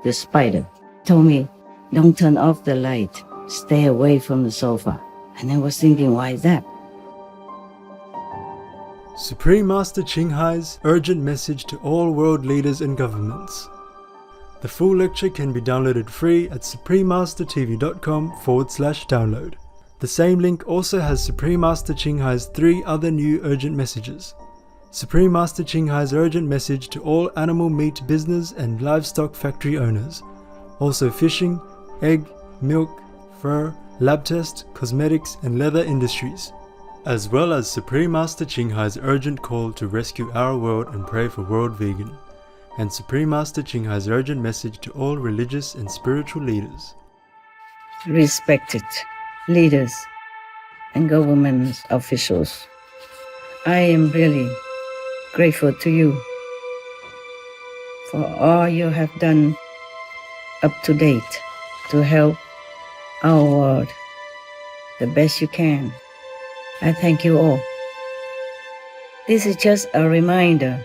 the spider. Told me, don't turn off the light. Stay away from the sofa. And I was thinking, why is that? Supreme Master Qinghai's urgent message to all world leaders and governments. The full lecture can be downloaded free at suprememastertv.com/download. The same link also has Supreme Master Qinghai's 3 other new urgent messages. Supreme Master Qinghai's urgent message to all animal meat business and livestock factory owners. Also fishing, egg, milk, fur, lab test, cosmetics and leather industries. As well as Supreme Master Qinghai's urgent call to rescue our world and pray for world vegan. And Supreme Master Qinghai's urgent message to all religious and spiritual leaders. Respected leaders and government officials, I am really grateful to you for all you have done up to date to help our world the best you can. I thank you all. This is just a reminder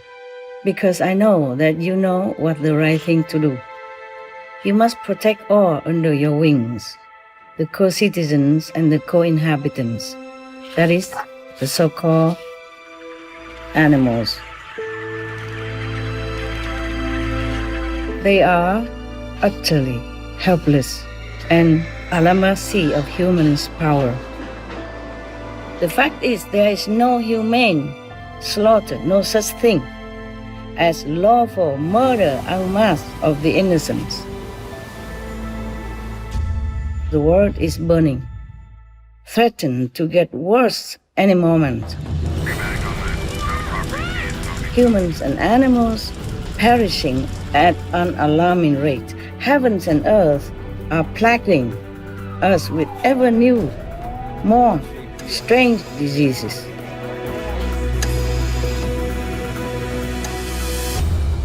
because I know that you know what the right thing to do. You must protect all under your wings, the co-citizens and the co-inhabitants, that is, the so-called animals. They are utterly helpless and at the mercy of humans' power. The fact is, there is no humane slaughter, no such thing as lawful murder en masse of the innocents. The world is burning, threatened to get worse any moment. Humans and animals perishing at an alarming rate. Heavens and earth are plaguing us with ever new, more strange diseases.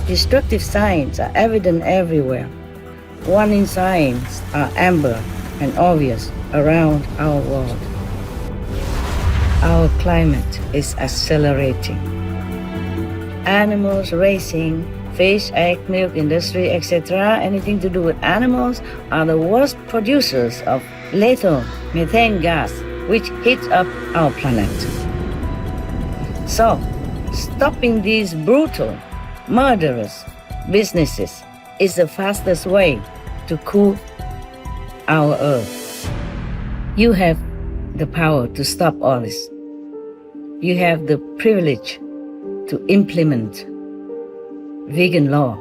Destructive signs are evident everywhere. Warning signs are amber and obvious around our world. Our climate is accelerating. Animals racing, fish, egg, milk industry, etc., anything to do with animals, are the worst producers of lethal methane gas, which heats up our planet. So, stopping these brutal, murderous businesses is the fastest way to cool our earth. You have the power to stop all this. You have the privilege to implement vegan law.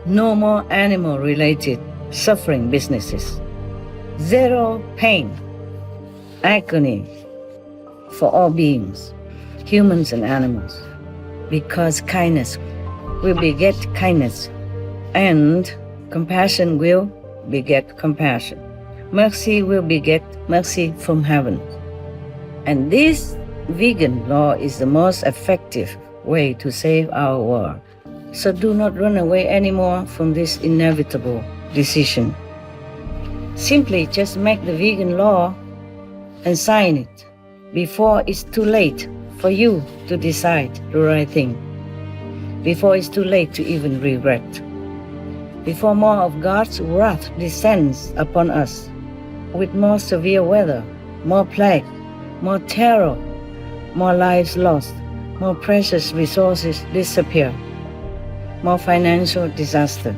No more animal-related suffering businesses. Zero pain, agony for all beings, humans and animals. Because kindness will beget kindness, and compassion will beget compassion. Mercy will beget mercy from heaven. And this vegan law is the most effective way to save our world. So do not run away anymore from this inevitable decision. Simply just make the vegan law and sign it before it's too late for you to decide the right thing. Before it's too late to even regret. Before more of God's wrath descends upon us with more severe weather, more plague, more terror, more lives lost, more precious resources disappear, more financial disaster.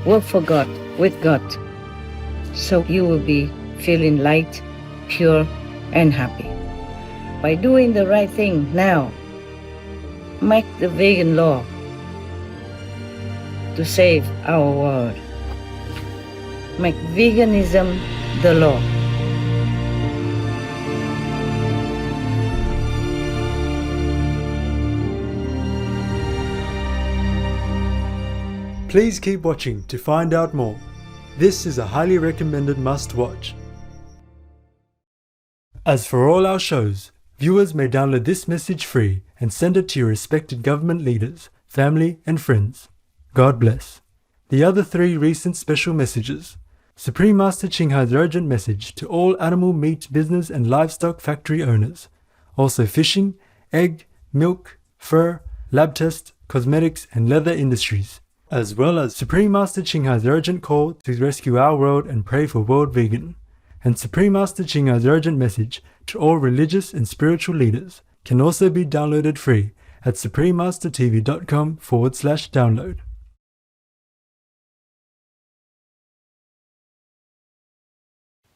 Work for God, with God, so you will be feeling light, pure, and happy. By doing the right thing now, make the vegan law to save our world. Make veganism the law. Please keep watching to find out more. This is a highly recommended must-watch. As for all our shows, viewers may download this message free and send it to your respected government leaders, family and friends. God bless. The other 3 recent special messages. Supreme Master Qinghai's urgent message to all animal meat business and livestock factory owners. Also fishing, egg, milk, fur, lab test, cosmetics and leather industries. as well as Supreme Master Ching Hai's urgent call to rescue our world and pray for world vegan, and Supreme Master Ching Hai's urgent message to all religious and spiritual leaders can also be downloaded free at suprememastertv.com/download.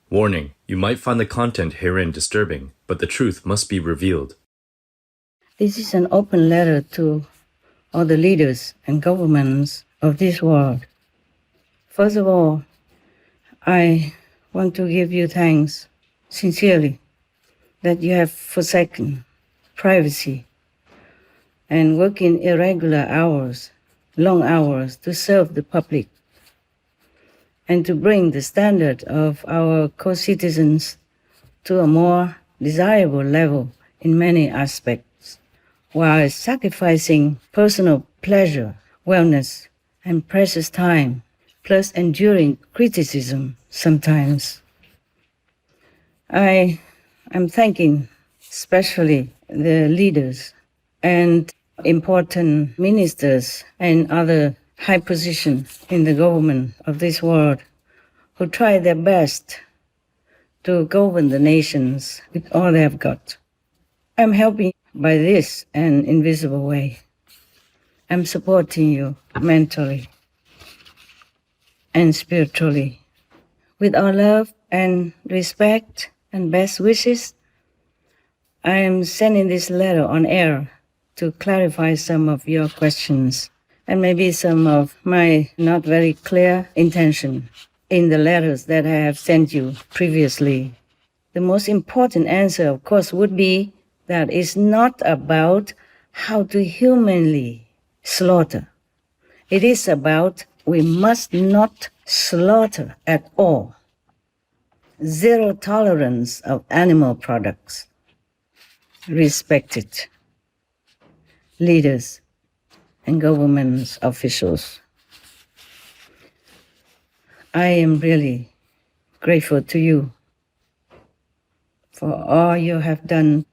Warning, you might find the content herein disturbing, but the truth must be revealed. This is an open letter to all the leaders and governments of this world. First of all, I want to give you thanks sincerely that you have forsaken privacy and work in irregular hours, long hours, to serve the public and to bring the standard of our co-citizens to a more desirable level in many aspects, while sacrificing personal pleasure, wellness, and precious time, plus enduring criticism sometimes. I am thanking especially the leaders and important ministers and other high positions in the government of this world who try their best to govern the nations with all they have got. I'm helping by this an invisible way. I'm supporting you mentally and spiritually. With our love and respect and best wishes, I am sending this letter on air to clarify some of your questions and maybe some of my not very clear intention in the letters that I have sent you previously. The most important answer, of course, would be that it's not about how to humanly slaughter. It is about we must not slaughter at all. Zero tolerance of animal products. Respect it. Leaders and government officials. I am really grateful to you for all you have done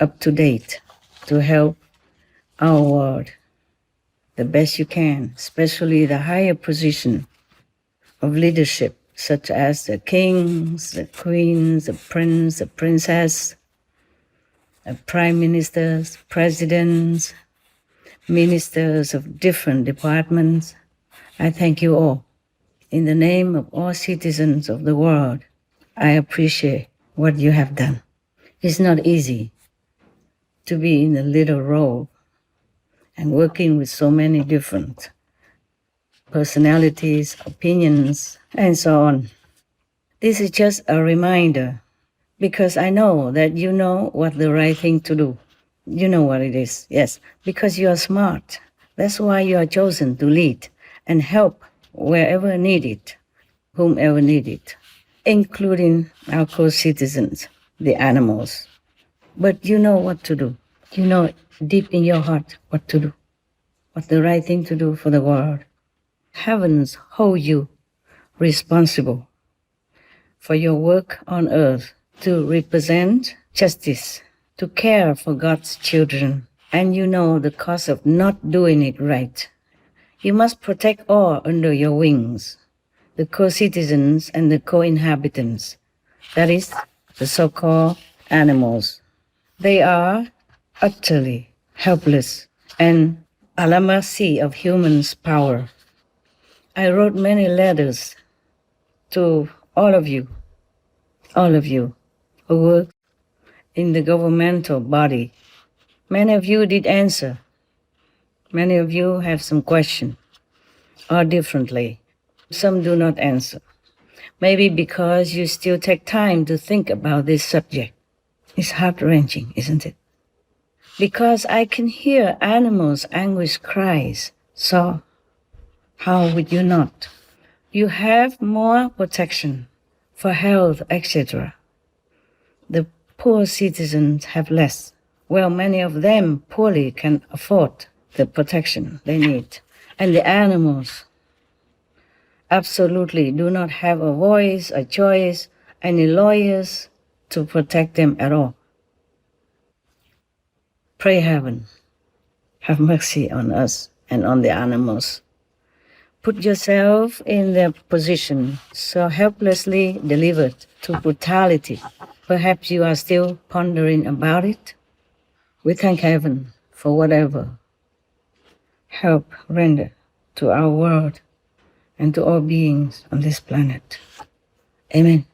up to date to help our world the best you can, especially the higher position of leadership, such as the kings, the queens, the prince, the princess, the prime ministers, presidents, ministers of different departments. I thank you all. In the name of all citizens of the world, I appreciate what you have done. It's not easy to be in a little role and working with so many different personalities, opinions, and so on. This is just a reminder, because I know that you know what the right thing to do. You know what it is, yes, because you are smart. That's why you are chosen to lead and help wherever needed, whomever needed, including our co-citizens, the animals. But you know what to do. You know deep in your heart what to do, what's the right thing to do for the world. Heavens hold you responsible for your work on earth to represent justice, to care for God's children, and you know the cost of not doing it right. You must protect all under your wings, the co-citizens and the co-inhabitants, that is, the so-called animals. They are utterly helpless and at the mercy of humans' power. I wrote many letters to all of you who work in the governmental body. Many of you did answer. Many of you have some question, or differently. Some do not answer. Maybe because you still take time to think about this subject. It's heart-wrenching, isn't it? Because I can hear animals' anguish cries. So, how would you not? You have more protection for health, etc. The poor citizens have less. Well, many of them poorly can afford the protection they need. And the animals absolutely do not have a voice, a choice, any lawyers to protect them at all. Pray heaven, have mercy on us and on the animals. put yourself in their position, so helplessly delivered to brutality. Perhaps you are still pondering about it. We thank heaven for whatever help render to our world and to all beings on this planet. Amen.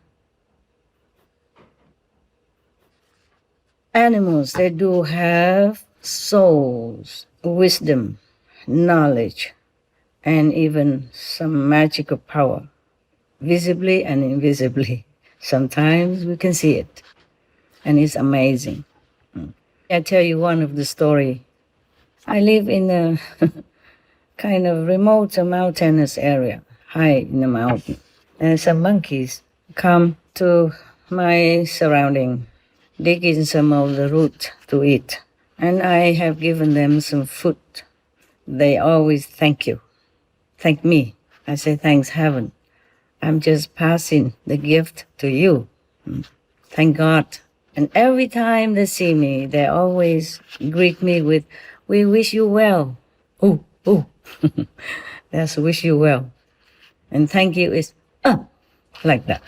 Animals, they do have souls, wisdom, knowledge, and even some magical power, visibly and invisibly. Sometimes we can see it, and it's amazing. I tell you one of the story. I live in a kind of remote mountainous area, high in the mountain. And some monkeys come to my surrounding, digging some of the root to eat. And I have given them some food. They always thank you. Thank me. I say, thanks heaven. I'm just passing the gift to you. Thank God. And every time they see me, they always greet me with, we wish you well. Oh. That's wish you well. And thank you is, like that.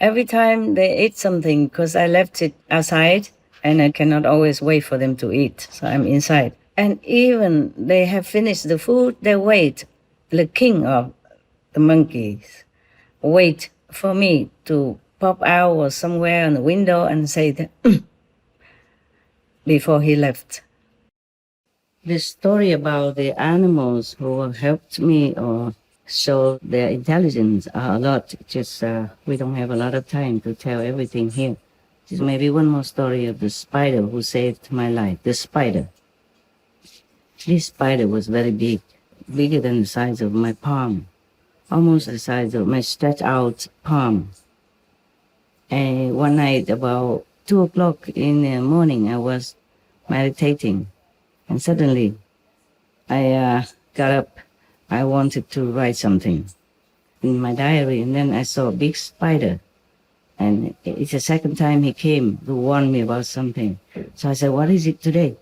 Every time they eat something, because I left it outside, and I cannot always wait for them to eat, so I'm inside. And even they have finished the food, they wait. The king of the monkeys wait for me to pop out or somewhere on the window and say that before he left. The story about the animals who helped me or show their intelligence are a lot. Just we don't have a lot of time to tell everything here. Just maybe one more story of the spider who saved my life. The spider. This spider was very big, bigger than the size of my palm, almost the size of my stretched out palm. And one night about 2 o'clock in the morning, I was meditating, and suddenly I got up. I wanted to write something in my diary, and then I saw a big spider. And it's the second time he came to warn me about something. So I said, what is it today?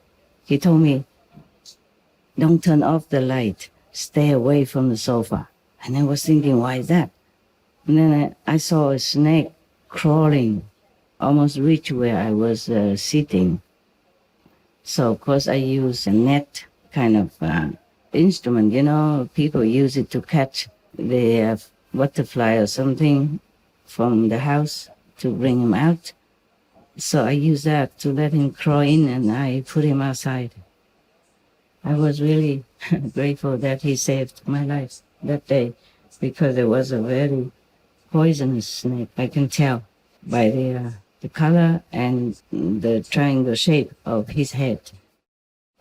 He told me, don't turn off the light. Stay away from the sofa. And I was thinking, why is that? And then I saw a snake crawling, almost reach where I was sitting. So of course I used a net kind of instrument, you know, people use it to catch the butterfly or something from the house to bring him out. So I used that to let him crawl in, and I put him outside. I was really grateful that he saved my life that day, because it was a very poisonous snake. I can tell by the color and the triangle shape of his head.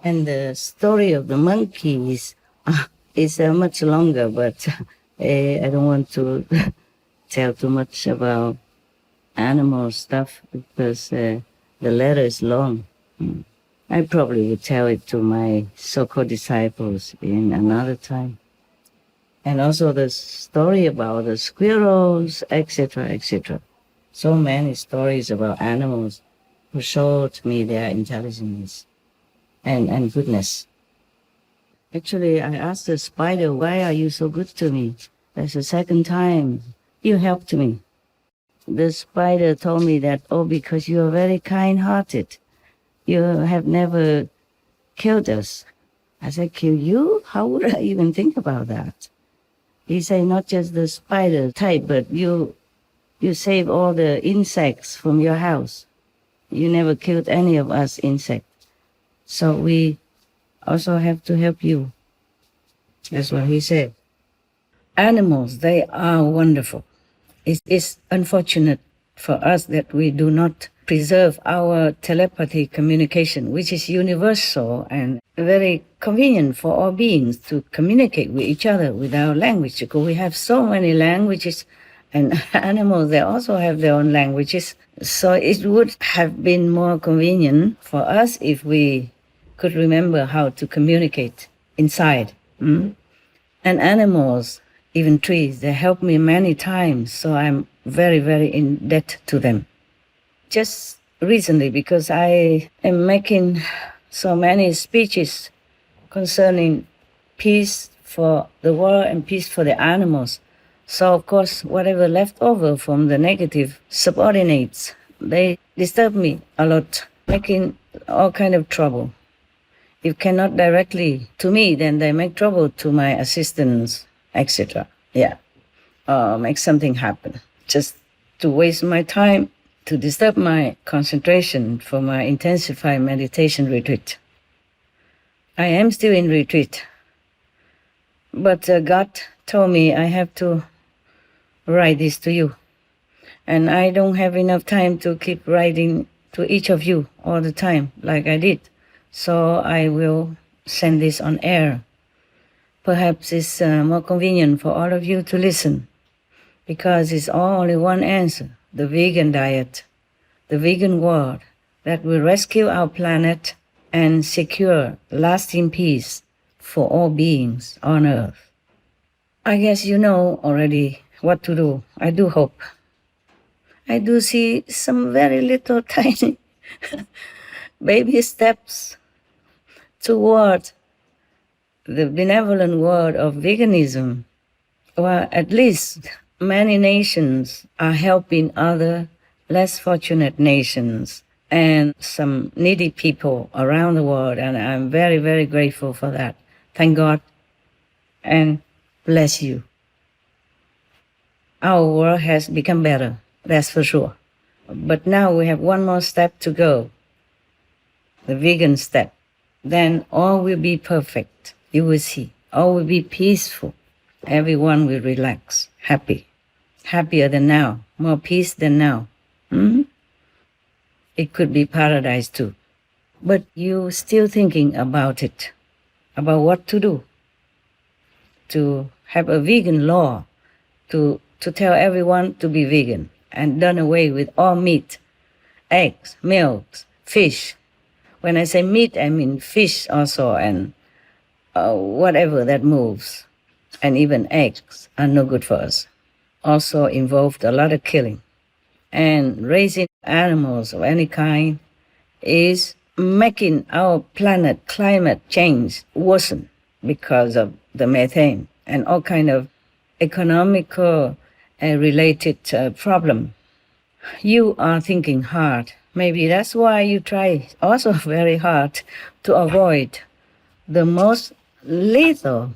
And the story of the monkeys is much longer, but I don't want to tell too much about animal stuff because the letter is long. I probably will tell it to my so-called disciples in another time. And also the story about the squirrels, etc., etc. So many stories about animals who showed me their intelligence and goodness. Actually, I asked the spider, why are you so good to me? That's the second time you helped me. The spider told me that, because you are very kind-hearted. You have never killed us. I said, kill you? How would I even think about that? He said, not just the spider type, but you save all the insects from your house. You never killed any of us insects. So we also have to help you. That's what he said. Animals, they are wonderful. It's unfortunate for us that we do not preserve our telepathy communication, which is universal and very convenient for all beings to communicate with each other with our language, because we have so many languages, and animals, they also have their own languages. So it would have been more convenient for us if we could remember how to communicate inside. And animals, even trees, they helped me many times, so I'm very, very in debt to them. Just recently, because I am making so many speeches concerning peace, for the world and peace for the animals. So, of course, whatever left over from the negative subordinates, they disturb me a lot, making all kind of trouble. If cannot directly to me, then they make trouble to my assistants, etc. Yeah, make something happen. Just to waste my time, to disturb my concentration for my intensified meditation retreat. I am still in retreat, but God told me I have to write this to you. And I don't have enough time to keep writing to each of you all the time like I did. So I will send this on air. Perhaps it's more convenient for all of you to listen, because it's only one answer, the vegan diet, the vegan world that will rescue our planet and secure lasting peace for all beings on earth. I guess you know already what to do. I do hope. I do see some very little tiny baby steps toward the benevolent world of veganism. Well, at least many nations are helping other less fortunate nations and some needy people around the world, and I'm very, very grateful for that. Thank God and bless you. Our world has become better, that's for sure. But now we have one more step to go, the vegan step. Then all will be perfect. You will see. All will be peaceful. Everyone will relax, happy. Happier than now, more peace than now. It could be paradise too. But you still thinking about it, about what to do. To have a vegan law, to tell everyone to be vegan and done away with all meat, eggs, milk, fish. When I say meat, I mean fish also, and whatever that moves. And even eggs are no good for us. Also involved a lot of killing. And raising animals of any kind is making our planet climate change worsen because of the methane and all kind of economical related problem. You are thinking hard. Maybe that's why you try also very hard to avoid the most lethal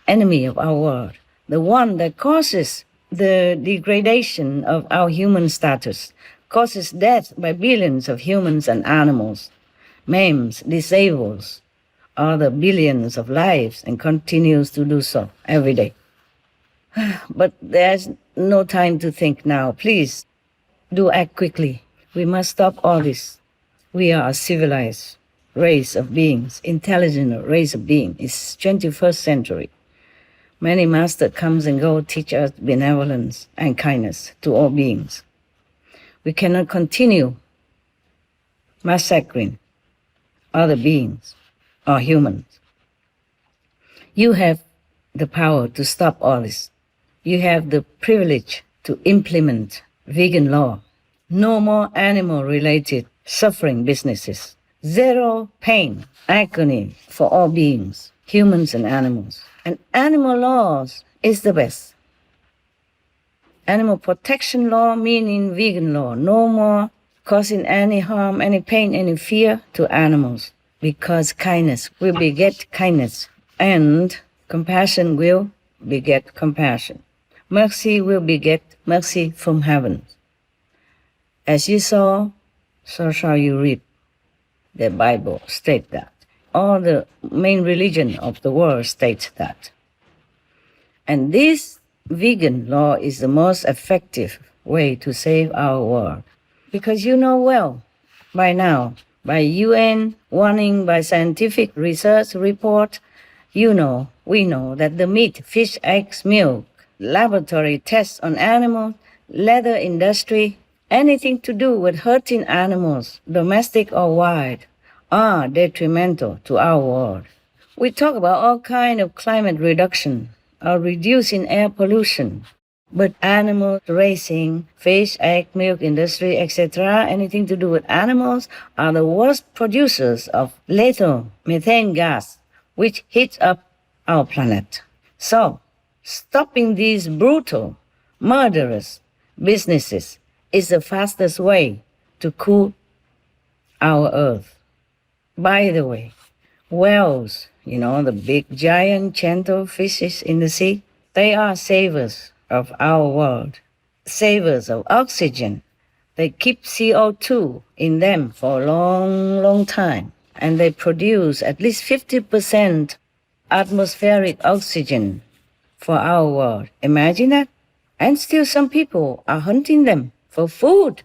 enemy of our world, the one that causes the degradation of our human status, causes death by billions of humans and animals, maims, disables other billions of lives, and continues to do so every day. But there's no time to think now. Please do act quickly. We must stop all this. We are a civilized race of beings, intelligent race of beings. It's 21st century. Many masters comes and go, teach us benevolence and kindness to all beings. We cannot continue massacring other beings or humans. You have the power to stop all this. You have the privilege to implement vegan law. No more animal-related suffering businesses. Zero pain, agony for all beings, humans and animals. And animal laws is the best. Animal protection law meaning vegan law. No more causing any harm, any pain, any fear to animals. Because kindness will beget kindness. And compassion will beget compassion. Mercy will beget mercy from heaven. As you sow, so shall you reap. The Bible states that. All the main religion of the world states that. And this vegan law is the most effective way to save our world. Because you know well by now, by UN warning, by scientific research report, we know that the meat, fish, eggs, milk, laboratory tests on animals, leather industry, anything to do with hurting animals, domestic or wild, are detrimental to our world. We talk about all kinds of climate reduction or reducing air pollution, but animal raising, fish, egg, milk industry, etc., anything to do with animals are the worst producers of lethal methane gas, which heats up our planet. So, stopping these brutal, murderous businesses is the fastest way to cool our earth. By the way, whales, the big giant gentle fishes in the sea, they are savers of our world, savers of oxygen. They keep CO2 in them for a long, long time, and they produce at least 50% atmospheric oxygen for our world. Imagine that. And still some people are hunting them for food,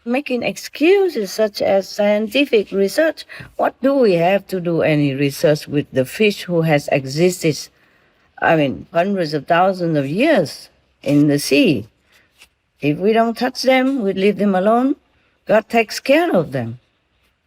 making excuses such as scientific research. What do we have to do any research with the fish who has existed, hundreds of thousands of years in the sea? If we don't touch them, we leave them alone, God takes care of them.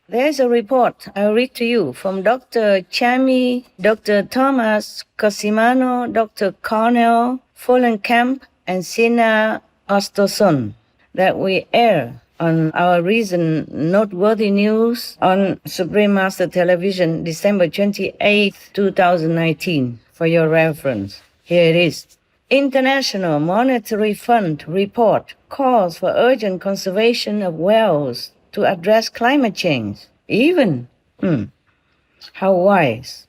There's a report I'll read to you from Dr. Chami, Dr. Thomas Cosimano, Dr. Cornell Follenkamp, and Sina Ostoson that we air on our recent noteworthy news on Supreme Master Television, December 28, 2019, for your reference. Here it is. International Monetary Fund report calls for urgent conservation of whales to address climate change. Even, how wise.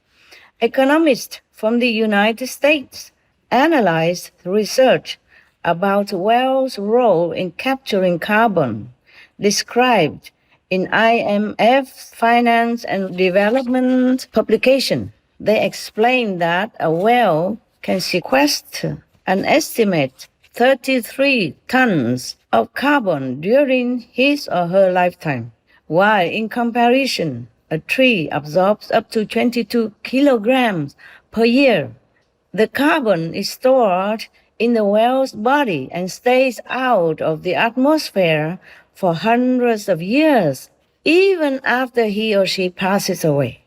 Economists from the United States analyzed research about whales' role in capturing carbon, described in IMF Finance and Development publication. They explained that a whale can sequester an estimate 33 tons of carbon during his or her lifetime, while in comparison, a tree absorbs up to 22 kilograms per year. The carbon is stored in the whale's body and stays out of the atmosphere for hundreds of years, even after he or she passes away.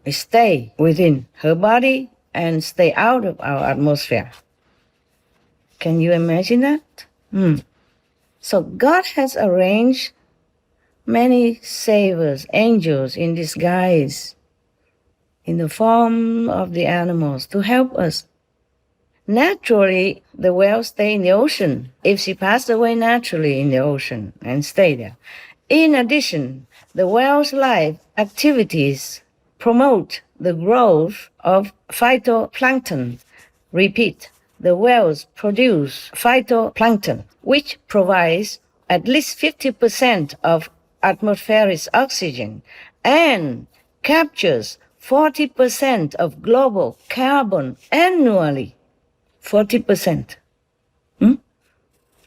It stays within her body and stay out of our atmosphere. Can you imagine that? So God has arranged many savers, angels in disguise, in the form of the animals to help us. Naturally, the whales stay in the ocean if she passed away naturally in the ocean and stay there. In addition, the whale's life activities promote the growth of phytoplankton. Repeat, the whales produce phytoplankton, which provides at least 50% of atmospheric oxygen and captures 40% of global carbon annually. 40%.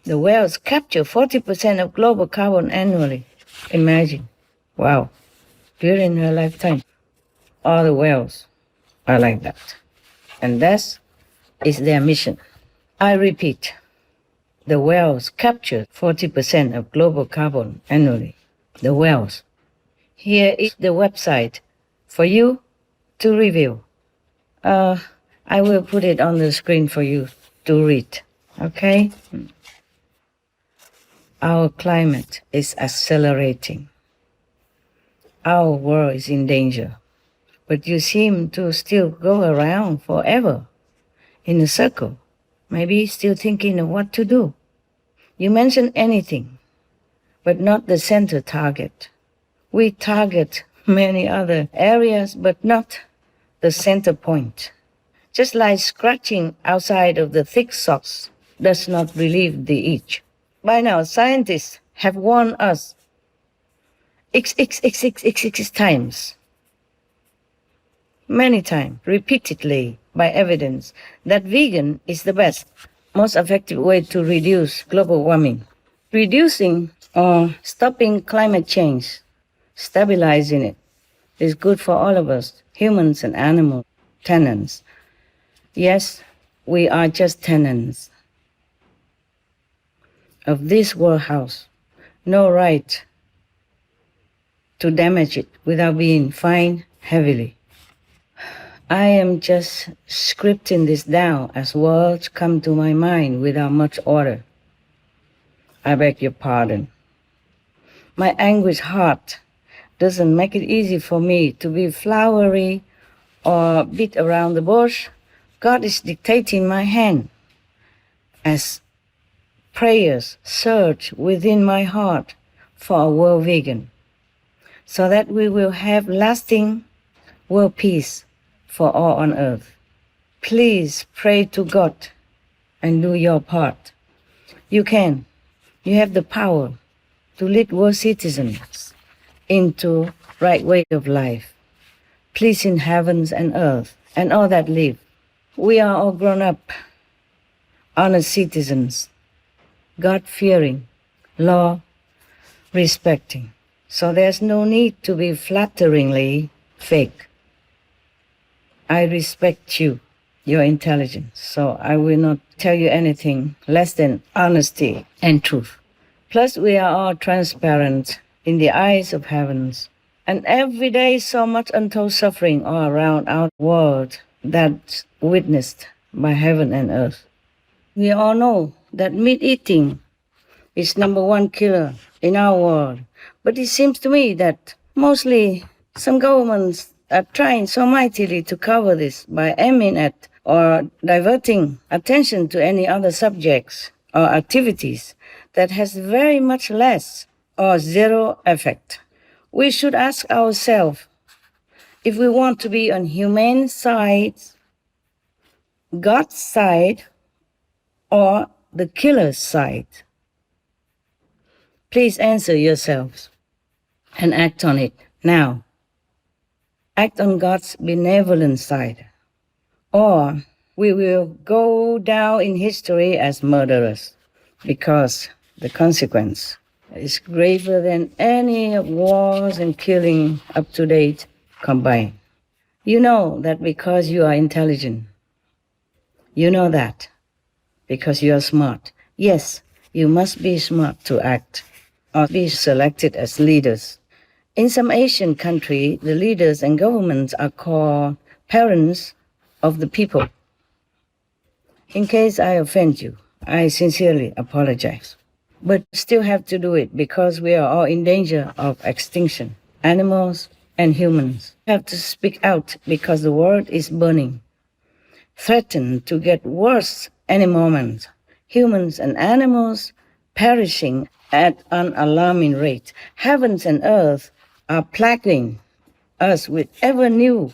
The whales capture 40% of global carbon annually. Imagine. Wow. During her lifetime, all the whales are like that. And that is their mission. I repeat, the whales capture 40% of global carbon annually. The whales. Here is the website for you to review. I will put it on the screen for you to read, okay? Our climate is accelerating. Our world is in danger. But you seem to still go around forever in a circle, maybe still thinking of what to do. You mention anything, but not the center target. We target many other areas, but not the center point. Just like scratching outside of the thick socks does not relieve the itch. By now, scientists have warned us x times, many times, repeatedly, by evidence, that vegan is the best, most effective way to reduce global warming. Reducing or stopping climate change, stabilizing it, is good for all of us, humans and animals, tenants. Yes, we are just tenants of this world house. No right to damage it without being fined heavily. I am just scripting this down as words come to my mind without much order. I beg your pardon. My anguished heart doesn't make it easy for me to be flowery or beat around the bush. God is dictating my hand as prayers surge within my heart for a world vegan, so that we will have lasting world peace for all on earth. Please pray to God and do your part. You can. You have the power to lead world citizens into right way of life, pleasing heavens and earth and all that live. We are all grown up, honest citizens, God-fearing, law-respecting. So there's no need to be flatteringly fake. I respect you, your intelligence, so I will not tell you anything less than honesty and truth. Plus, we are all transparent in the eyes of heavens. And every day so much untold suffering all around our world that's witnessed by heaven and earth. We all know that meat eating is #1 killer in our world. But it seems to me that mostly some governments are trying so mightily to cover this by aiming at or diverting attention to any other subjects or activities that has very much less or zero effect. We should ask ourselves if we want to be on humane side, God's side, or the killer's side. Please answer yourselves and act on it now. Act on God's benevolent side, or we will go down in history as murderers, because the consequence is graver than any wars and killing up to date combined. You know that because you are intelligent. You know that because you are smart. Yes, you must be smart to act or be selected as leaders. In some Asian country, the leaders and governments are called parents of the people. In case I offend you, I sincerely apologize. But still have to do it because we are all in danger of extinction. Animals and humans have to speak out because the world is burning, threatened to get worse any moment. Humans and animals perishing at an alarming rate. Heavens and earth are plaguing us with ever new,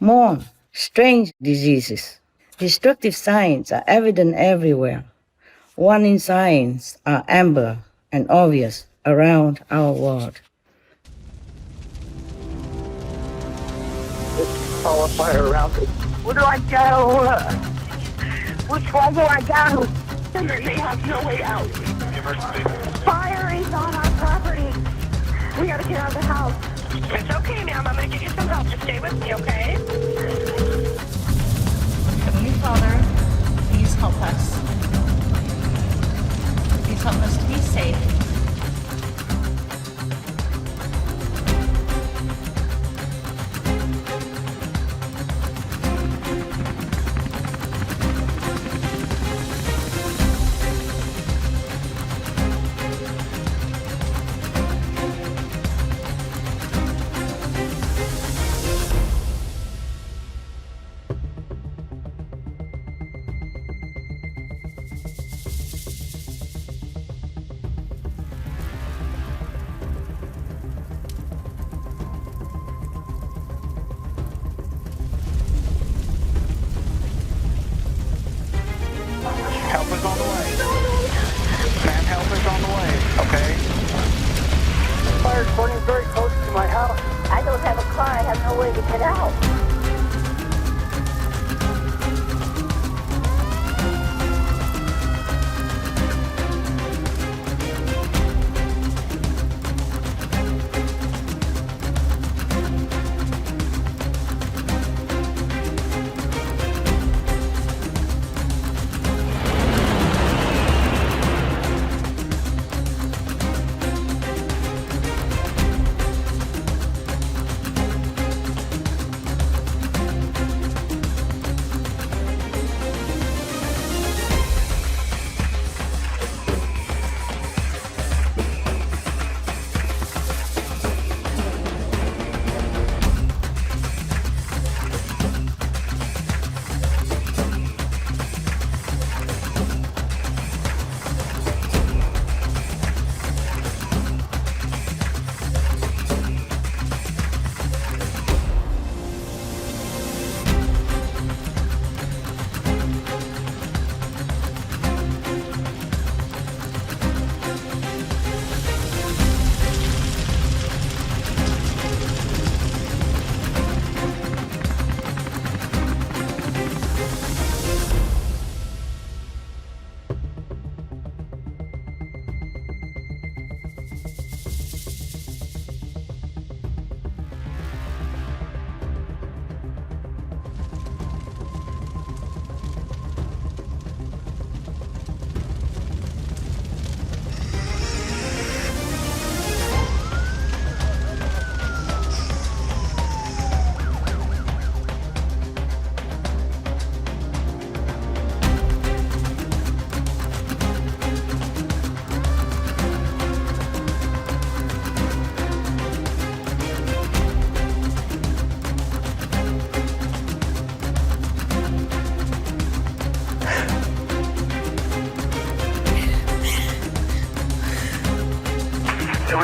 more strange diseases. Destructive signs are evident everywhere. Warning signs are amber and obvious around our world. There's all fire around me. Where do I go? Which way do I go? They have no way out. Fire is on our property. We gotta get out of the house. It's okay, ma'am. I'm gonna get you some help. Just stay with me, okay? Heavenly Father, please help us. Please help us to be safe.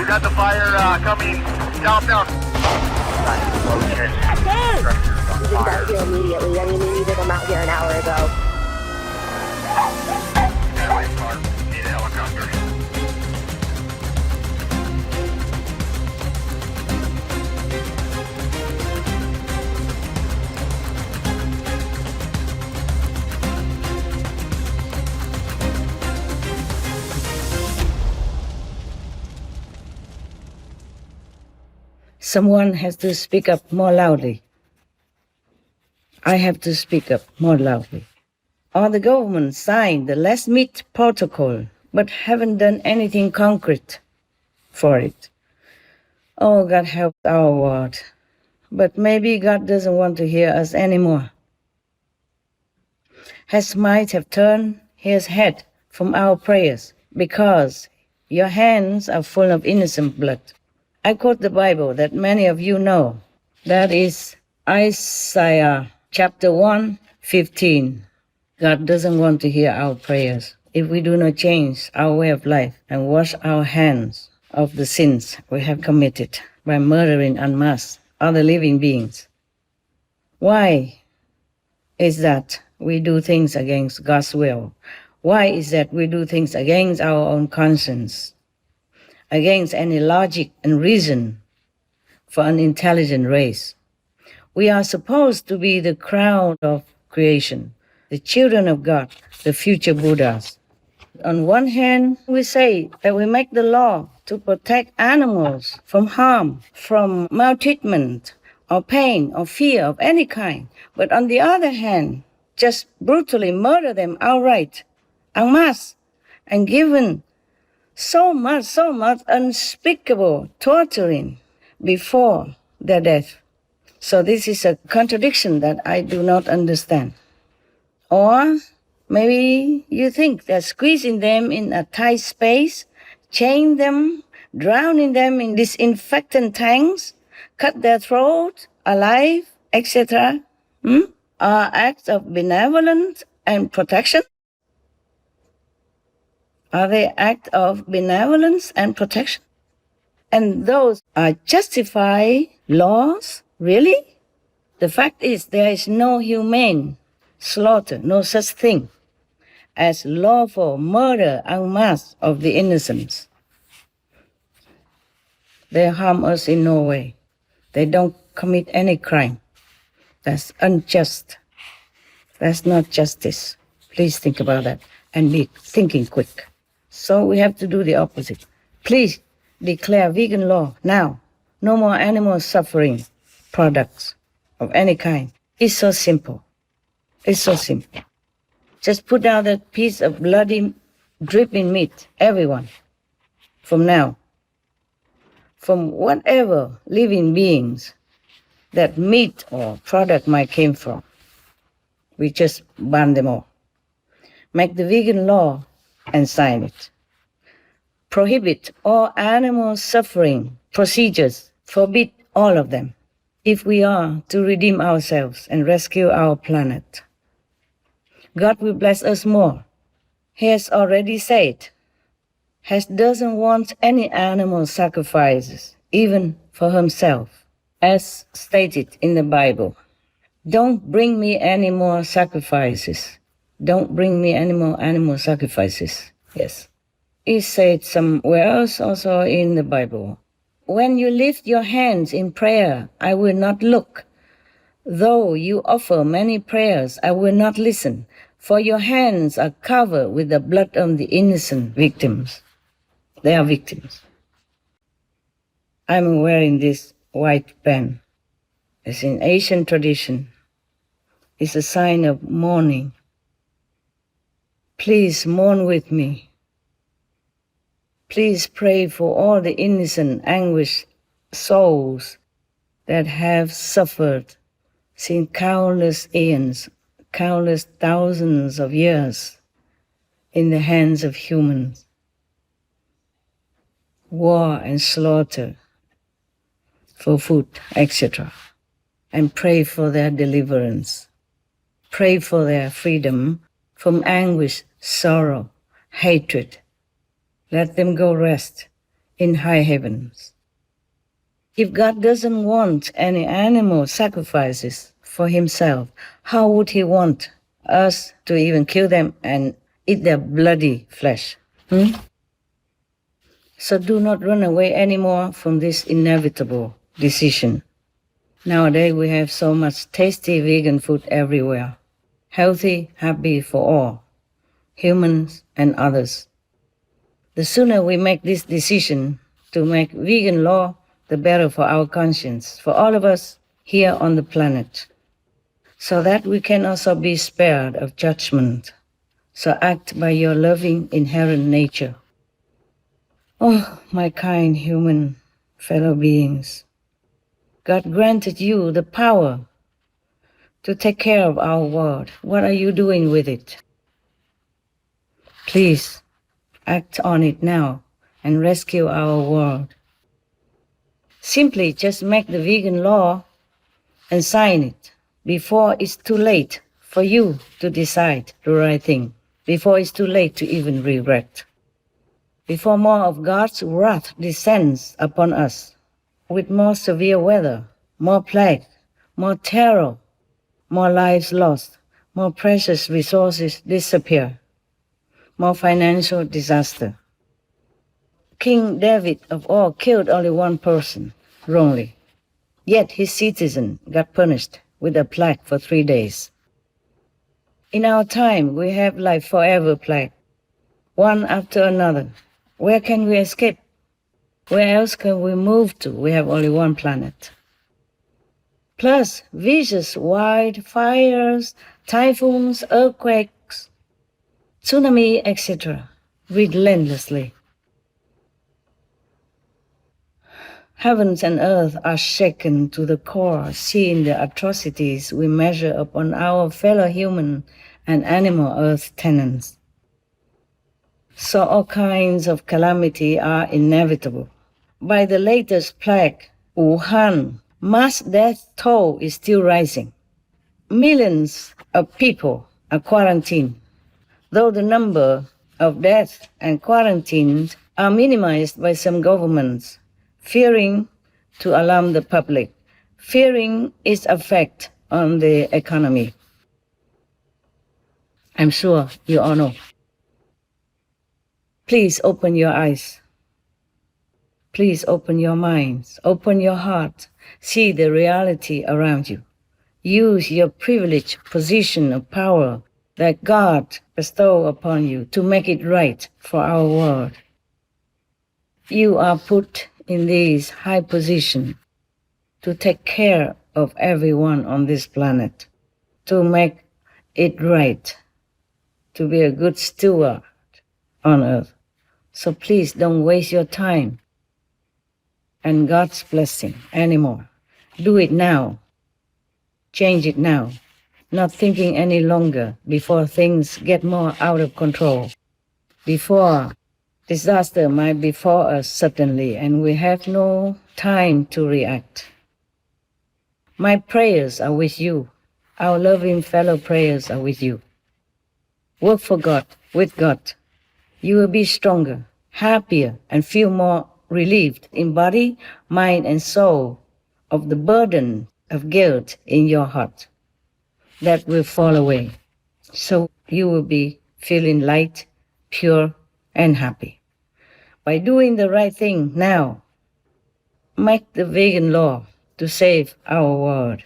We've got the fire coming southbound. We've been out here immediately. I mean, we needed them out here an hour ago. Need a helicopter. Someone has to speak up more loudly. I have to speak up more loudly. Or the government signed the Less Meat Protocol, but haven't done anything concrete for it. Oh, God help our world. But maybe God doesn't want to hear us anymore. Has might have turned his head from our prayers because your hands are full of innocent blood. I quote the Bible that many of you know. That is Isaiah chapter 1:15. God doesn't want to hear our prayers if we do not change our way of life and wash our hands of the sins we have committed by murdering en masse other living beings. Why is that we do things against God's will? Why is that we do things against our own conscience, against any logic and reason for an intelligent race? We are supposed to be the crown of creation, the children of God, the future Buddhas. On one hand, we say that we make the law to protect animals from harm, from maltreatment, or pain, or fear of any kind. But on the other hand, just brutally murder them outright, en masse, and given so much unspeakable torturing before their death. So this is a contradiction that I do not understand. Or maybe you think that squeezing them in a tight space, chain them, drowning them in disinfectant tanks, cut their throat alive, etc., are acts of benevolence and protection? Are they acts of benevolence and protection? And those are justified laws? Really? The fact is there is no humane slaughter, no such thing as lawful murder en masse of the innocents. They harm us in no way. They don't commit any crime. That's unjust. That's not justice. Please think about that and be thinking quick. So we have to do the opposite. Please declare vegan law now. No more animal suffering products of any kind. It's so simple. It's so simple. Just put down that piece of bloody, dripping meat, everyone, from now. From whatever living beings that meat or product might came from. We just ban them all. Make the vegan law and sign it. Prohibit all animal suffering procedures. Forbid all of them. If we are to redeem ourselves and rescue our planet, God will bless us more. He has already said, He doesn't want any animal sacrifices, even for himself, as stated in the Bible. Don't bring me any more sacrifices. Don't bring me any more animal sacrifices. Yes. It said somewhere else also in the Bible. When you lift your hands in prayer, I will not look. Though you offer many prayers, I will not listen, for your hands are covered with the blood of the innocent victims. They are victims. I'm wearing this white band. It's in Asian tradition. It's a sign of mourning. Please mourn with me. Please pray for all the innocent, anguished souls that have suffered since countless eons, countless thousands of years in the hands of humans. War and slaughter for food, etc. And pray for their deliverance. Pray for their freedom from anguish, sorrow, hatred. Let them go rest in high heavens. If God doesn't want any animal sacrifices for himself, how would he want us to even kill them and eat their bloody flesh? So do not run away anymore from this inevitable decision. Nowadays we have so much tasty vegan food everywhere. Healthy, happy for all, humans and others. The sooner we make this decision to make vegan law, the better for our conscience, for all of us here on the planet, so that we can also be spared of judgment. So act by your loving inherent nature. Oh, my kind human fellow beings, God granted you the power to take care of our world. What are you doing with it? Please act on it now and rescue our world. Simply just make the vegan law and sign it before it's too late for you to decide the right thing, before it's too late to even regret, before more of God's wrath descends upon us with more severe weather, more plague, more terror, more lives lost, more precious resources disappear, more financial disaster. King David of all killed only one person wrongly, yet his citizen got punished with a plague for 3 days. In our time, we have like forever plague, one after another. Where can we escape? Where else can we move to? We have only one planet. Plus, vicious wildfires, typhoons, earthquakes, tsunami, etc., relentlessly. Heavens and earth are shaken to the core, seeing the atrocities we measure upon our fellow human and animal earth tenants. So all kinds of calamity are inevitable. By the latest plague, Wuhan, mass death toll is still rising. Millions of people are quarantined, though the number of deaths and quarantines are minimized by some governments, fearing to alarm the public, fearing its effect on the economy. I'm sure you all know. Please open your eyes. Please open your minds, open your heart, see the reality around you. Use your privileged position of power that God bestowed upon you to make it right for our world. You are put in this high position to take care of everyone on this planet, to make it right, to be a good steward on earth. So please don't waste your time and God's blessing anymore. Do it now. Change it now. Not thinking any longer before things get more out of control, before disaster might befall us suddenly and we have no time to react. My prayers are with you. Our loving fellow prayers are with you. Work for God, with God. You will be stronger, happier, and feel more relieved in body, mind, and soul of the burden of guilt in your heart. That will fall away. So you will be feeling light, pure, and happy. By doing the right thing now, make the vegan law to save our world.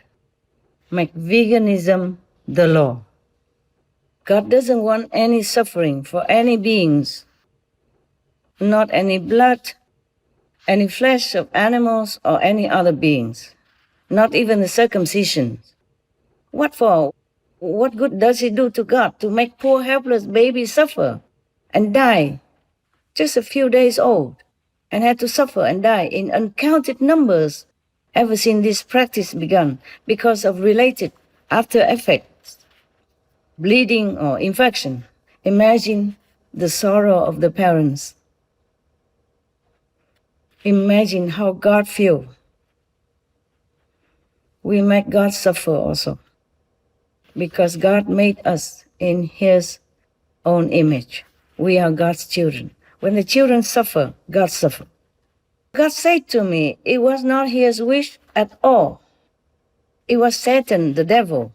Make veganism the law. God doesn't want any suffering for any beings, not any blood, any flesh of animals or any other beings, not even the circumcision. What for? What good does it do to God to make poor helpless babies suffer and die, just a few days old, and had to suffer and die in uncounted numbers ever since this practice began because of related after effects, bleeding or infection? Imagine the sorrow of the parents. Imagine how God feels. We make God suffer also, because God made us in His own image. We are God's children. When the children suffer, God suffers. God said to me, it was not his wish at all. It was Satan, the devil,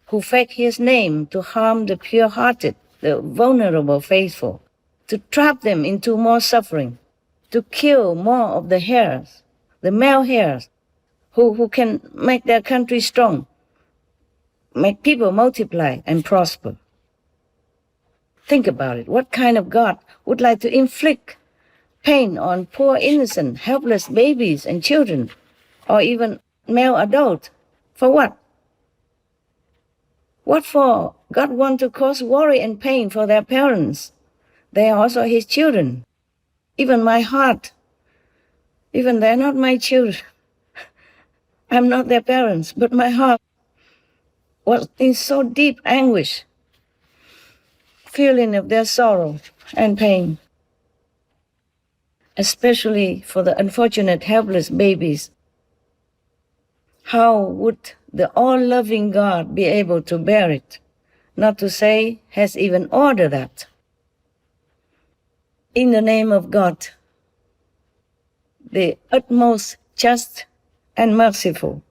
who faked his name to harm the pure-hearted, the vulnerable faithful, to trap them into more suffering, to kill more of the heirs, the male heirs, who can make their country strong, make people multiply and prosper. Think about it. What kind of God would like to inflict pain on poor, innocent, helpless babies and children, or even male adults? For what? What for? God wants to cause worry and pain for their parents. They are also his children. Even my heart. Even they're not my children. I'm not their parents, but my heart was in so deep anguish, feeling of their sorrow and pain, especially for the unfortunate helpless babies. How would the all-loving God be able to bear it, not to say has even ordered that? In the name of God, the utmost just and merciful,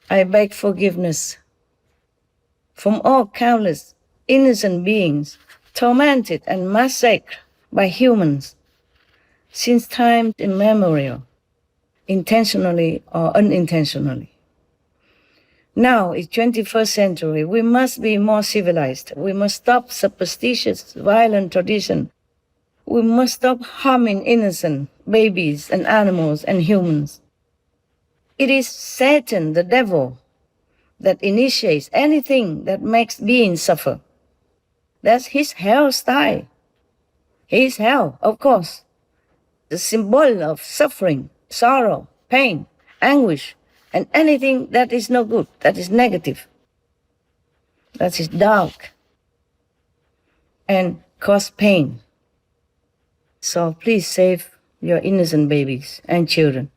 I beg forgiveness from all countless innocent beings tormented and massacred by humans since time immemorial, intentionally or unintentionally. Now, in 21st century, we must be more civilized. We must stop superstitious, violent tradition. We must stop harming innocent babies and animals and humans. It is Satan, the devil, that initiates anything that makes beings suffer. That's his hell style. His hell, of course, the symbol of suffering, sorrow, pain, anguish, and anything that is no good, that is negative, that is dark, and cause pain. So please save your innocent babies and children.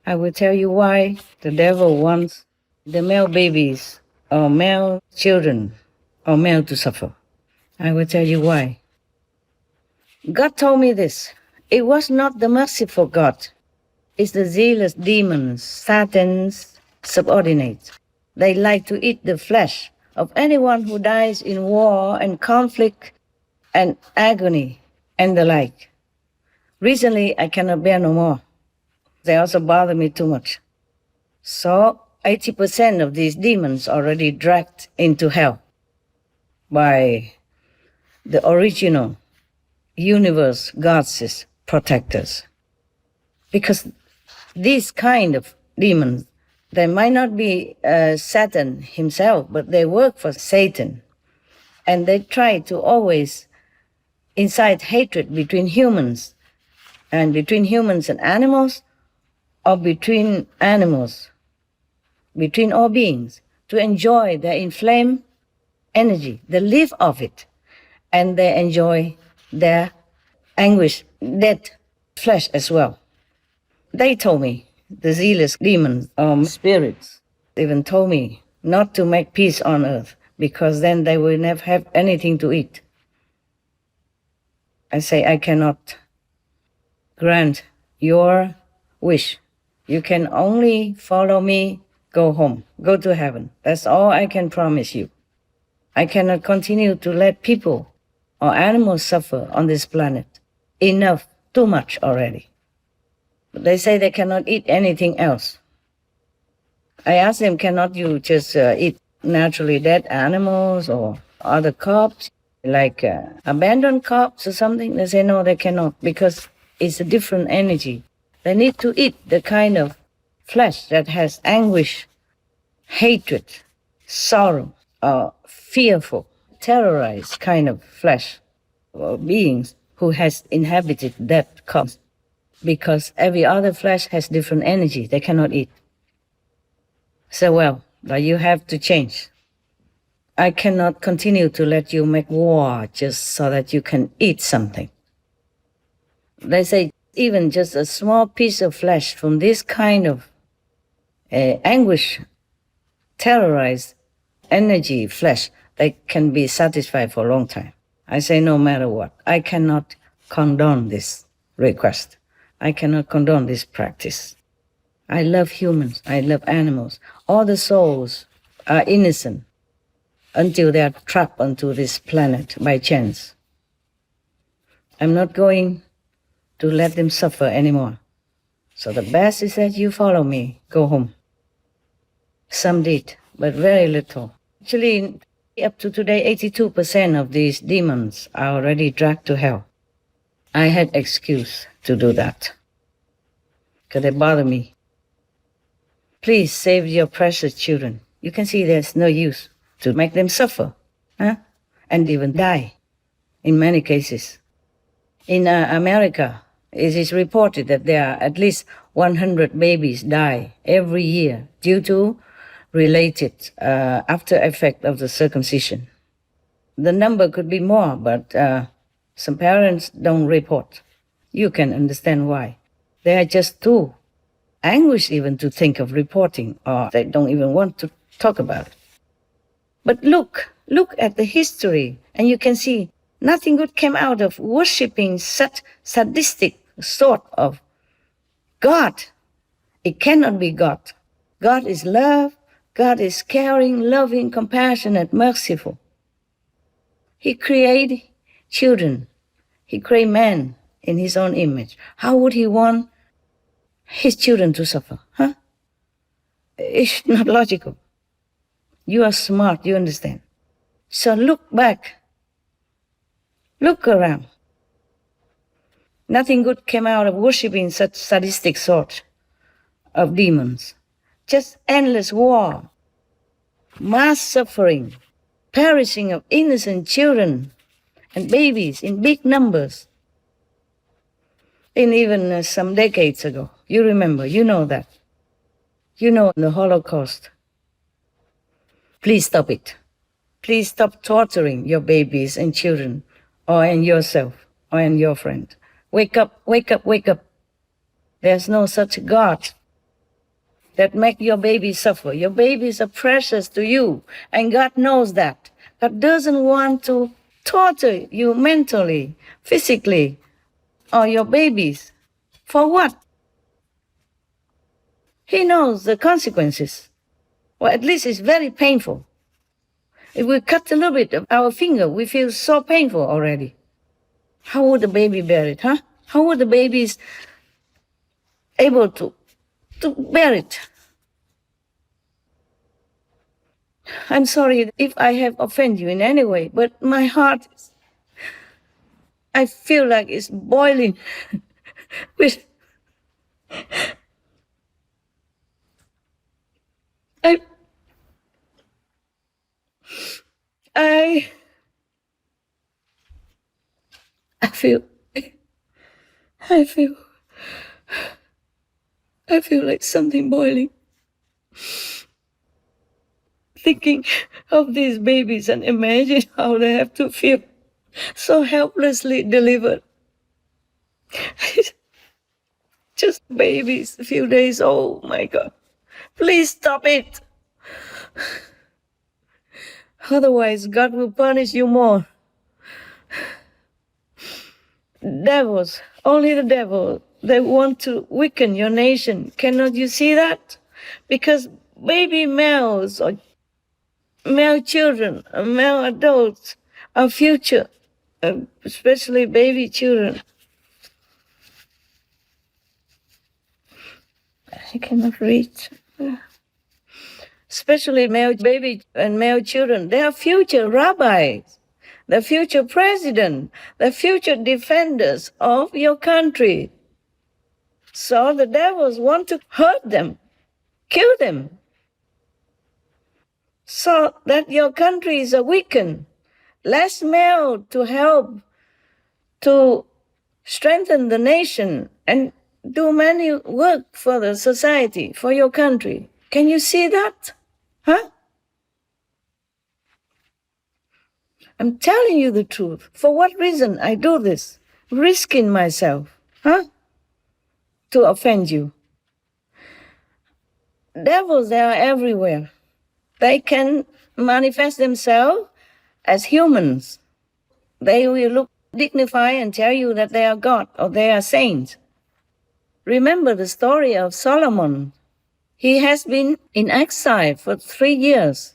I will tell you why the devil wants the male babies or male children or male to suffer. I will tell you why. God told me this. It was not the merciful God. It's the zealous demons, Satan's subordinates. They like to eat the flesh of anyone who dies in war and conflict and agony and the like. Recently, I cannot bear no more. They also bother me too much. So 80% of these demons already dragged into hell by the original universe gods' protectors. Because these kind of demons, they might not be Satan himself, but they work for Satan. And they try to always incite hatred between humans and animals, or between animals, between all beings, to enjoy their inflamed energy. They live off it, and they enjoy their anguish, dead flesh as well. They told me, the zealous demons, spirits, even told me not to make peace on earth, because then they will never have anything to eat. I say, I cannot grant your wish. You can only follow me, go home, go to heaven. That's all I can promise you. I cannot continue to let people or animals suffer on this planet. Enough, too much already. They say they cannot eat anything else. I asked them, cannot you just eat naturally dead animals or other corpses, like abandoned corpses or something? They say, no, they cannot, because it's a different energy. They need to eat the kind of flesh that has anguish, hatred, sorrow, or fearful, terrorized kind of flesh, or beings who has inhabited that corpse. Because every other flesh has different energy. They cannot eat. So, well, but you have to change. I cannot continue to let you make war just so that you can eat something. They say even just a small piece of flesh from this kind of anguish, terrorized energy flesh, they can be satisfied for a long time. I say no matter what. I cannot condone this request. I cannot condone this practice. I love humans. I love animals. All the souls are innocent until they are trapped onto this planet by chance. I'm not going to let them suffer anymore. So the best is that you follow me, go home. Some did, but very little. Actually, up to today, 82% of these demons are already dragged to hell. I had excuse to do that, because they bother me. Please save your precious children. You can see there's no use to make them suffer, and even die, in many cases. In America, it is reported that there are at least 100 babies die every year due to related after effect of the circumcision. The number could be more, but some parents don't report. You can understand why. They are just too anguished even to think of reporting, or they don't even want to talk about it. But look at the history, and you can see nothing good came out of worshipping such sadistic sort of God. It cannot be God. God is love. God is caring, loving, compassionate, merciful. He created children. He created man in his own image. How would he want his children to suffer? It's not logical. You are smart, you understand. So look back. Look around. Nothing good came out of worshipping such sadistic sort of demons. Just endless war, mass suffering, perishing of innocent children and babies in big numbers. And even some decades ago, you remember, you know that. You know the Holocaust. Please stop it. Please stop torturing your babies and children, or and yourself, or and your friend. Wake up, wake up, wake up. There's no such God that make your baby suffer. Your babies are precious to you, and God knows that. God doesn't want to torture you mentally, physically, or your babies. For what? He knows the consequences. Well, at least it's very painful. If we cut a little bit of our finger, we feel so painful already. How would the baby bear it, How would the babies able to bear it? I'm sorry if I have offended you in any way, but my heart, I feel like it's boiling with... I feel like something boiling. Thinking of these babies and imagine how they have to feel so helplessly delivered. Just babies, a few days old, my God. Please stop it. Otherwise, God will punish you more. Devils, only the devil, they want to weaken your nation. Cannot you see that? Because baby males or male children, male adults, our future, especially baby children. I cannot reach. Especially male baby and male children. They are future rabbis, the future president, the future defenders of your country. So the devils want to hurt them, kill them, so that your country is weakened, less male to help to strengthen the nation and do many work for the society, for your country. Can you see that? I'm telling you the truth. For what reason I do this? Risking myself, to offend you. Devils, they are everywhere. They can manifest themselves as humans. They will look dignify and tell you that they are God or they are saints. Remember the story of Solomon. He has been in exile for 3 years,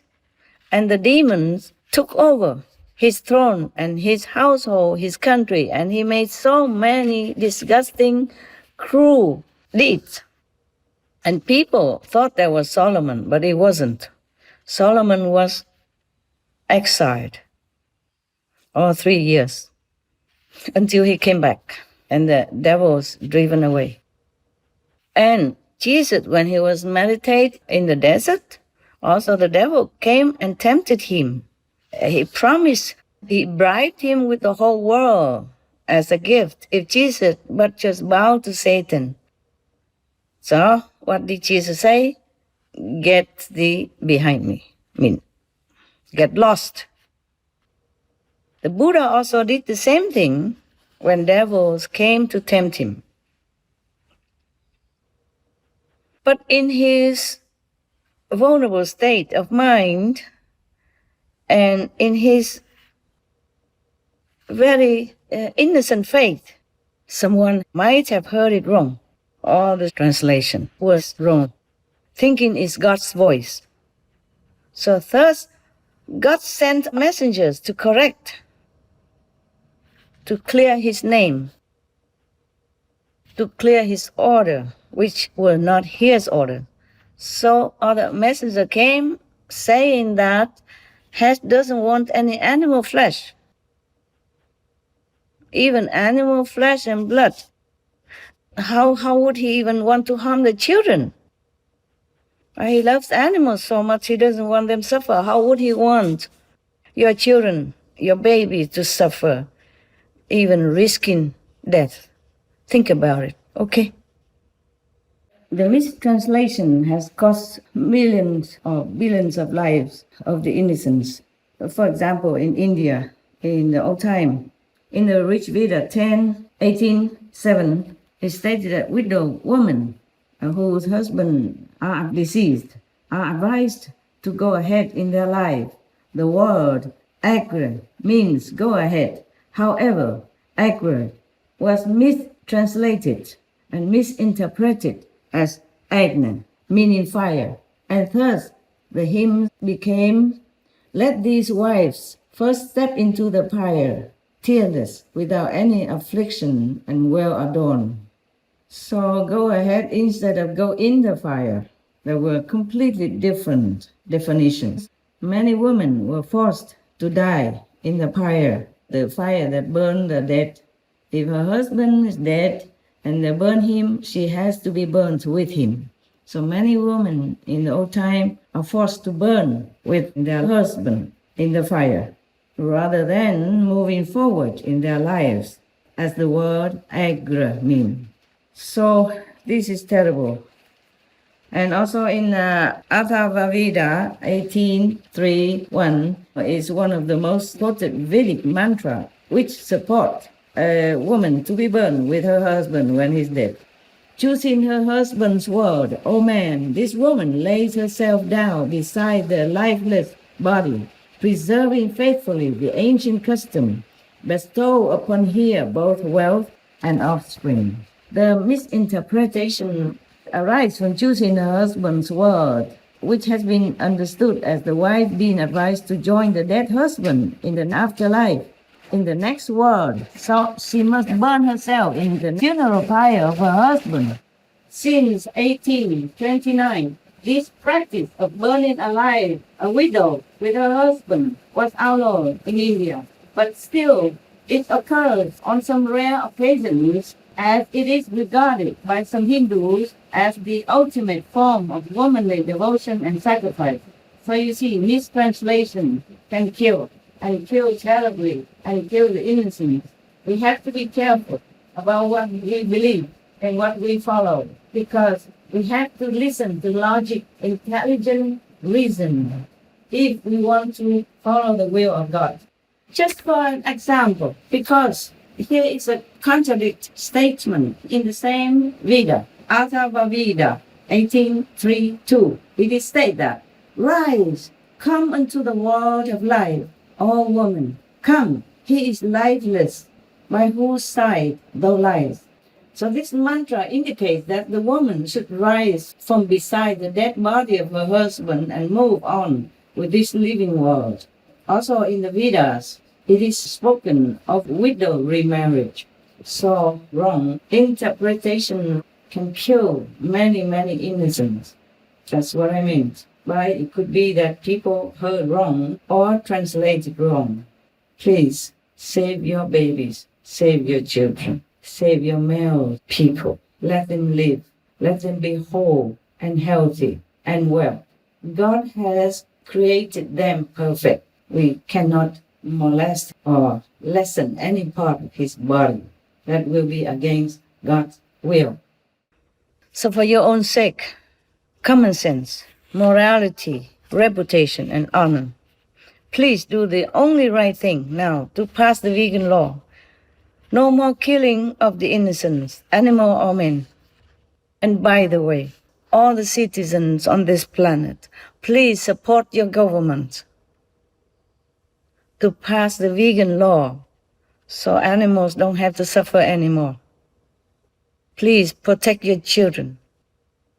and the demons took over his throne and his household, his country, and he made so many disgusting, cruel deeds. And people thought that was Solomon, but it wasn't. Solomon was exiled all 3 years until he came back and the devil was driven away. And Jesus, when he was meditating in the desert, also the devil came and tempted him. He promised, he bribed him with the whole world as a gift if Jesus but just bow to Satan. So what did Jesus say? Get thee behind me. Get lost. The Buddha also did the same thing when devils came to tempt him. But in his vulnerable state of mind and in his very innocent faith, someone might have heard it wrong. All the translation was wrong. Thinking is God's voice. So thus, God sent messengers to correct, to clear his name, to clear his order, which were not his order. So other messenger came saying that Hess doesn't want any animal flesh, even animal flesh and blood. How would he even want to harm the children? He loves animals so much he doesn't want them to suffer. How would he want your children, your babies to suffer, even risking death? Think about it, okay? The mistranslation has cost millions or billions of lives of the innocents. For example, in India, in the old time, in the Rich Veda 10:18:7, it stated that widow women whose husbands are deceased are advised to go ahead in their life. The word agra means go ahead. However, agra was mistranslated and misinterpreted as agna, meaning fire. And thus the hymn became, let these wives first step into the fire, tearless, without any affliction and well adorned. So go ahead instead of go in the fire. There were completely different definitions. Many women were forced to die in the fire that burned the dead. If her husband is dead and they burn him, she has to be burnt with him. So many women in the old time are forced to burn with their husband in the fire, rather than moving forward in their lives, as the word agra means. So this is terrible. And also in Atharva Veda 18:3:1 is one of the most quoted Vedic mantra, which support a woman to be burned with her husband when he's dead. Choosing her husband's word, O man, this woman lays herself down beside the lifeless body, preserving faithfully the ancient custom, bestow upon her both wealth and offspring. The misinterpretation arises from choosing her husband's word, which has been understood as the wife being advised to join the dead husband in the afterlife, in the next world, so she must burn herself in the funeral pyre of her husband. Since 1829, this practice of burning alive a widow with her husband was outlawed in India, but still it occurs on some rare occasions, as it is regarded by some Hindus as the ultimate form of womanly devotion and sacrifice. So you see, mistranslation can kill, and kill terribly, and kill the innocent. We have to be careful about what we believe and what we follow, because we have to listen to logic, intelligent reason, if we want to follow the will of God. Just for an example, because here is a contradict statement in the same Veda, Atharva Veda 18:3:2. It is stated that, rise, come unto the world of life, O woman, come, he is lifeless, By whose side thou liest. So this mantra indicates that the woman should rise from beside the dead body of her husband and move on with this living world. Also in the Vedas, it is spoken of widow remarriage. So wrong interpretation can kill many innocents. That's what I mean. But it could be that people heard wrong or translated wrong. Please save your babies, save your children, save your male people. Let them live. Let them be whole and healthy and well. God has created them perfect. We cannot molest or lessen any part of his body. That will be against God's will. So for your own sake, common sense, morality, reputation, and honor, please do the only right thing now to pass the vegan law. No more killing of the innocents, animal or men. And by the way, all the citizens on this planet, please support your government to pass the vegan law so animals don't have to suffer anymore. Please protect your children.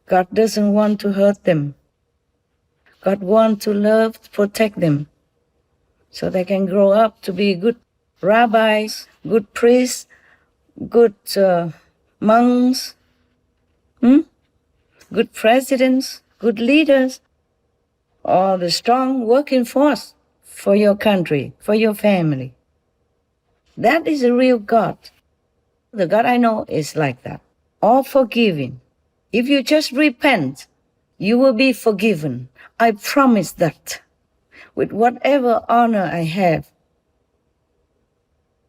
God doesn't want to hurt them. God wants to love, to protect them, so they can grow up to be good rabbis, good priests, good monks, good presidents, good leaders, or the strong working force for your country, for your family. That is a real God. The God I know is like that. All forgiving. If you just repent, you will be forgiven. I promise that. With whatever honor I have.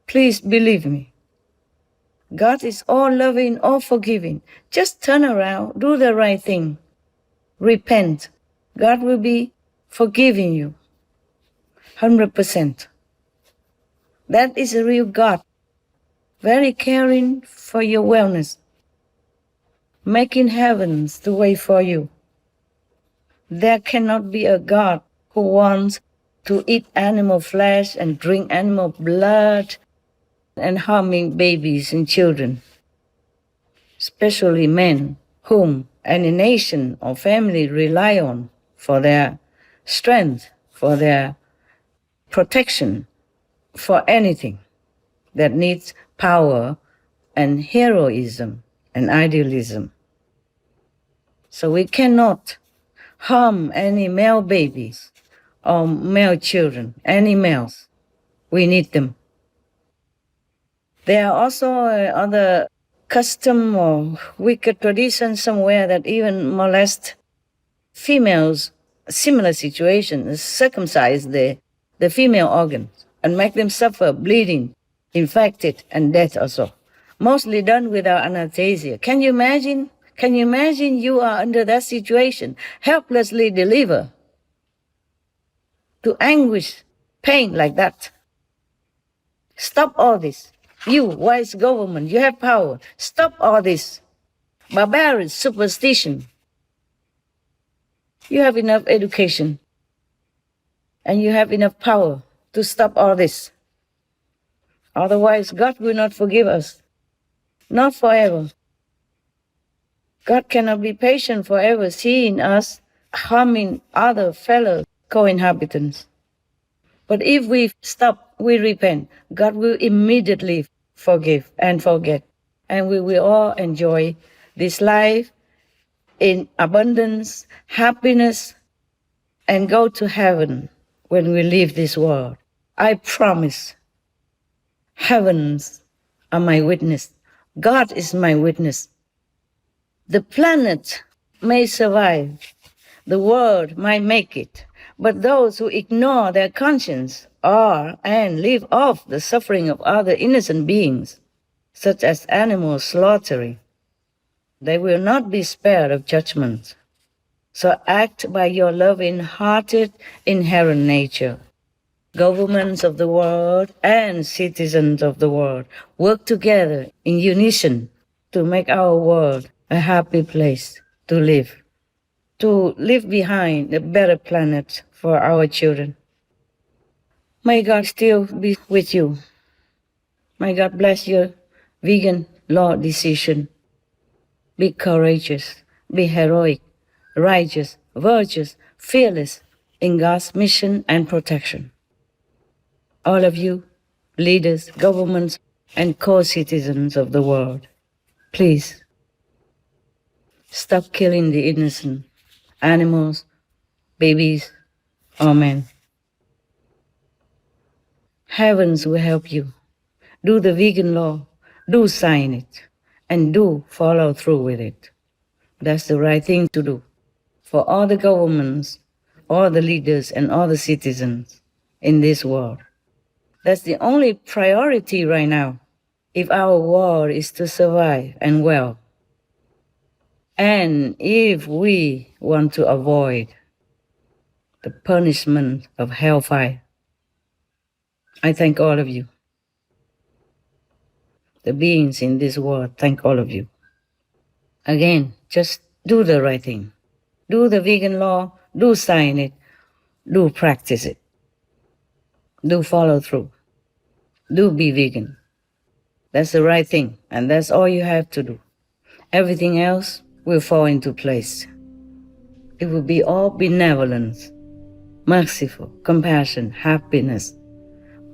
Please believe me. God is all loving, all forgiving. Just turn around, do the right thing. Repent. God will be forgiving you. 100%. That is a real God. Very caring for your wellness. Making heavens to wait for you. There cannot be a God who wants to eat animal flesh and drink animal blood and harming babies and children, especially men whom any nation or family rely on for their strength, for their protection, for anything that needs power and heroism and idealism. So we cannot harm any male babies or male children, any males. We need them. There are also other custom or wicked traditions somewhere that even molest females, similar situations, circumcise the female organs and make them suffer bleeding, infected, and death also. Mostly done without anesthesia. Can you imagine? Can you imagine you are under that situation, helplessly delivered to anguish, pain like that? Stop all this. You, wise government, you have power. Stop all this barbarian superstition. You have enough education and you have enough power to stop all this. Otherwise, God will not forgive us. Not forever. God cannot be patient forever seeing us harming other fellow co-inhabitants. But if we stop, we repent, God will immediately forgive and forget. And we will all enjoy this life in abundance, happiness, and go to heaven when we leave this world. I promise. Heavens are my witness. God is my witness. The planet may survive. The world might make it. But those who ignore their conscience are and live off the suffering of other innocent beings, such as animal slaughtering, they will not be spared of judgment. So act by your loving-hearted inherent nature. Governments of the world and citizens of the world work together in unison to make our world a happy place to live behind a better planet for our children. May God still be with you. May God bless your vegan law decision. Be courageous, be heroic, righteous, virtuous, fearless in God's mission and protection. All of you, leaders, governments, and co-citizens of the world, please stop killing the innocent animals, babies, or men. Heavens will help you. Do the vegan law, do sign it, and do follow through with it. That's the right thing to do for all the governments, all the leaders, and all the citizens in this world. That's the only priority right now if our world is to survive and well. And if we want to avoid the punishment of hellfire. I thank all of you. The beings in this world, thank all of you. Again, just do the right thing. Do the vegan law, do sign it, do practice it. Do follow through. Do be vegan. That's the right thing, and that's all you have to do. Everything else will fall into place. It will be all benevolence, merciful, compassion, happiness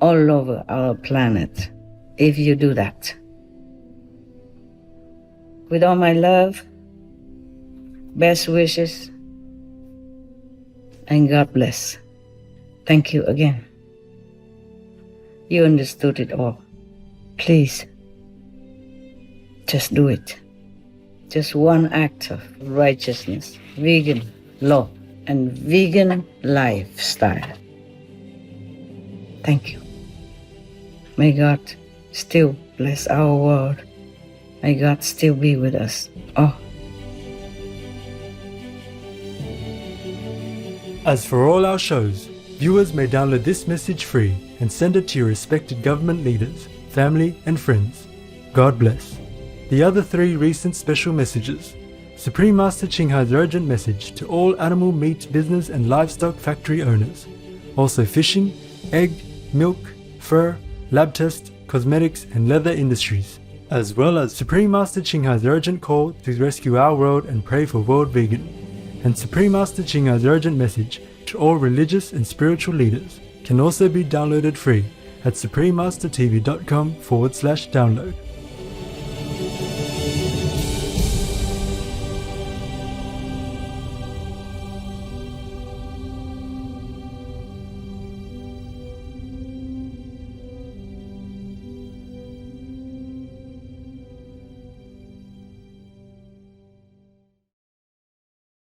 all over our planet if you do that. With all my love, best wishes, and God bless. Thank you again. You understood it all. Please, just do it. Just one act of righteousness, vegan law, and vegan lifestyle. Thank you. May God still bless our world. May God still be with us all. As for all our shows, viewers may download this message free and send it to your respected government leaders, family and friends. God bless. The other 3 recent special messages. Supreme Master Ching Hai's urgent message to all animal meat business and livestock factory owners. Also fishing, egg, milk, fur, lab test, cosmetics and leather industries. As well as Supreme Master Ching Hai's urgent call to rescue our world and pray for world vegan. And Supreme Master Ching Hai's urgent message to all religious and spiritual leaders can also be downloaded free at suprememastertv.com/download.